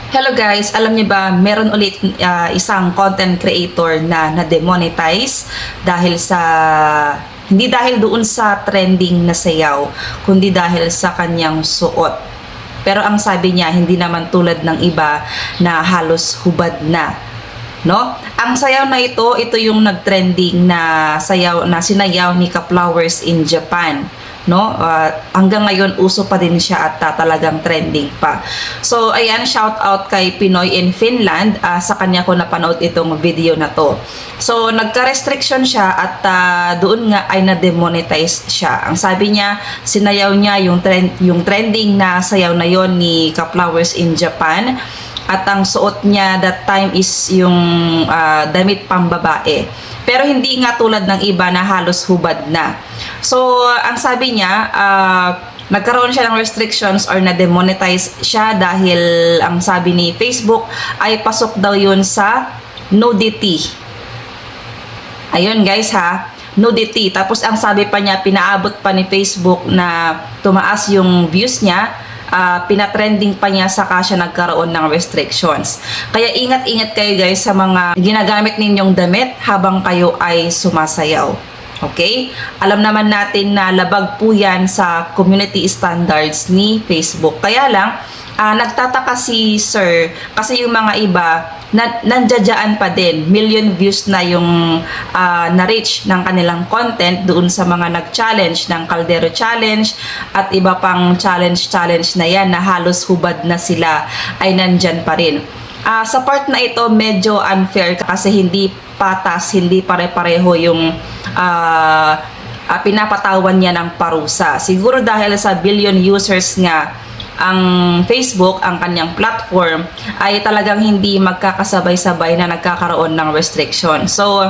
Hello guys, alam niyo ba, meron ulit isang content creator na na-demonetize dahil sa hindi dahil doon sa trending na sayaw, kundi dahil sa kanyang suot. Pero ang sabi niya, hindi naman tulad ng iba na halos hubad na. No? Ang sayaw na ito yung nag-trending na sayaw na sinayaw ni Ka-Flowers in Japan. No, hanggang ngayon uso pa din siya at talagang trending pa. So ayan, shout out kay Pinoy in Finland, sa kanya ko napanood itong video na to. So nagka-restriction siya at doon nga ay na-demonetize siya. Ang sabi niya, sinayaw niya yung trending na sayaw na yon ni Ka-Flowers in Japan, at ang suot niya that time is yung damit pambabae. Pero hindi nga tulad ng iba na halos hubad na. So, ang sabi niya, nagkaroon siya ng restrictions or na-demonetize siya dahil ang sabi ni Facebook ay pasok daw yun sa nudity. Ayun guys ha, nudity. Tapos ang sabi pa niya, pinaabot pa ni Facebook na tumaas yung views niya. Pinatrending pa niya saka siya nagkaroon ng restrictions. Kaya ingat-ingat kayo guys sa mga ginagamit ninyong damit habang kayo ay sumasayaw. Okay? Alam naman natin na labag po yan sa community standards ni Facebook. Kaya lang, nagtataka si Sir kasi yung mga iba nandiyadyaan pa din, million views na yung na-reach ng kanilang content doon sa mga nag-challenge ng Caldero Challenge at iba pang challenge na yan na halos hubad na sila ay nandyan pa rin. Sa part na ito medyo unfair kasi hindi patas, hindi pare-pareho yung pinapatawan niya ng parusa. Siguro dahil sa billion users nga ang Facebook, ang kanyang platform, ay talagang hindi magkakasabay-sabay na nagkakaroon ng restriction. So,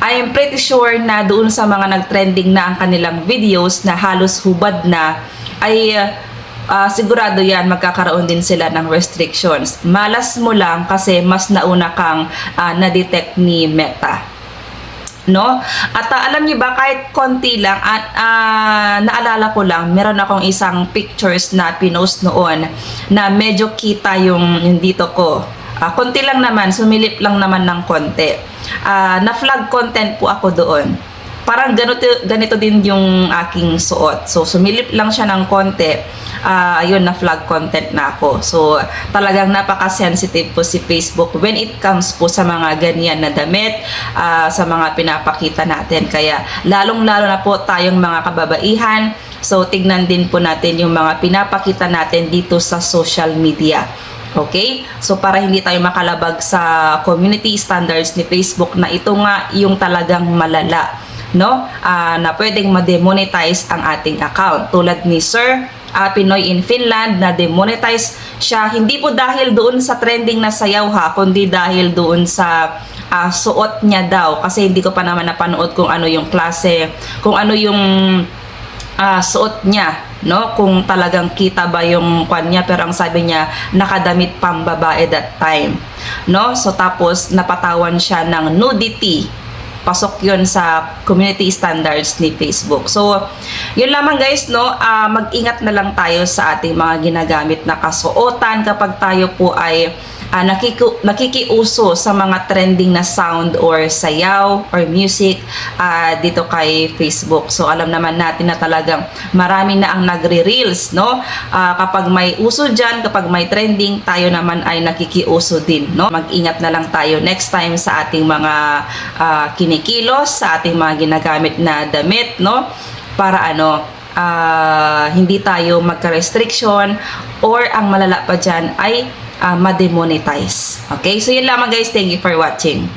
I am pretty sure na doon sa mga nag-trending na ang kanilang videos na halos hubad na, ay sigurado yan magkakaroon din sila ng restrictions. Malas mo lang kasi mas nauna kang na-detect ni Meta. No? At alam niyo ba, kahit konti lang at naalala ko lang, meron akong isang pictures na pinost noon na medyo kita yung dito ko. Konti lang naman, sumilip lang naman ng konti. Na flag content po ako doon. Parang ganito din yung aking suot. So sumilip lang siya ng konti. Ayun, na flag content na ako. So talagang napaka-sensitive po si Facebook when it comes po sa mga ganyan na damit, sa mga pinapakita natin. Kaya lalong-lalo na po tayong mga kababaihan. So tignan din po natin yung mga pinapakita natin dito sa social media. Okay? So para hindi tayo makalabag sa community standards ni Facebook na ito nga yung talagang malala, no? Na pwedeng ma-demonetize ang ating account. Tulad ni Sir Pinoy in Finland, na demonetize siya hindi po dahil doon sa trending na sayaw ha, kundi dahil doon sa suot niya daw. Kasi hindi ko pa naman napanood kung ano yung klase, kung ano yung suot niya, no? Kung talagang kita ba yung kwan niya, pero ang sabi niya nakadamit pambabae that time, no? So tapos napatawan siya ng nudity. Pasok yun sa community standards ni Facebook. So, yun lamang guys, no? Mag-ingat na lang tayo sa ating mga ginagamit na kasuotan kapag tayo po ay nakikiuso sa mga trending na sound or sayaw or music dito kay Facebook. So, alam naman natin na talagang marami na ang nagre-reels, no? Kapag may uso dyan, kapag may trending, tayo naman ay nakikiuso din, no? Mag-ingat na lang tayo next time sa ating mga kinikilos, sa ating mga ginagamit na damit, no? Para hindi tayo magka-restriction or ang malala pa dyan ay ma-demonetize. Okay? So yun lamang guys. Thank you for watching.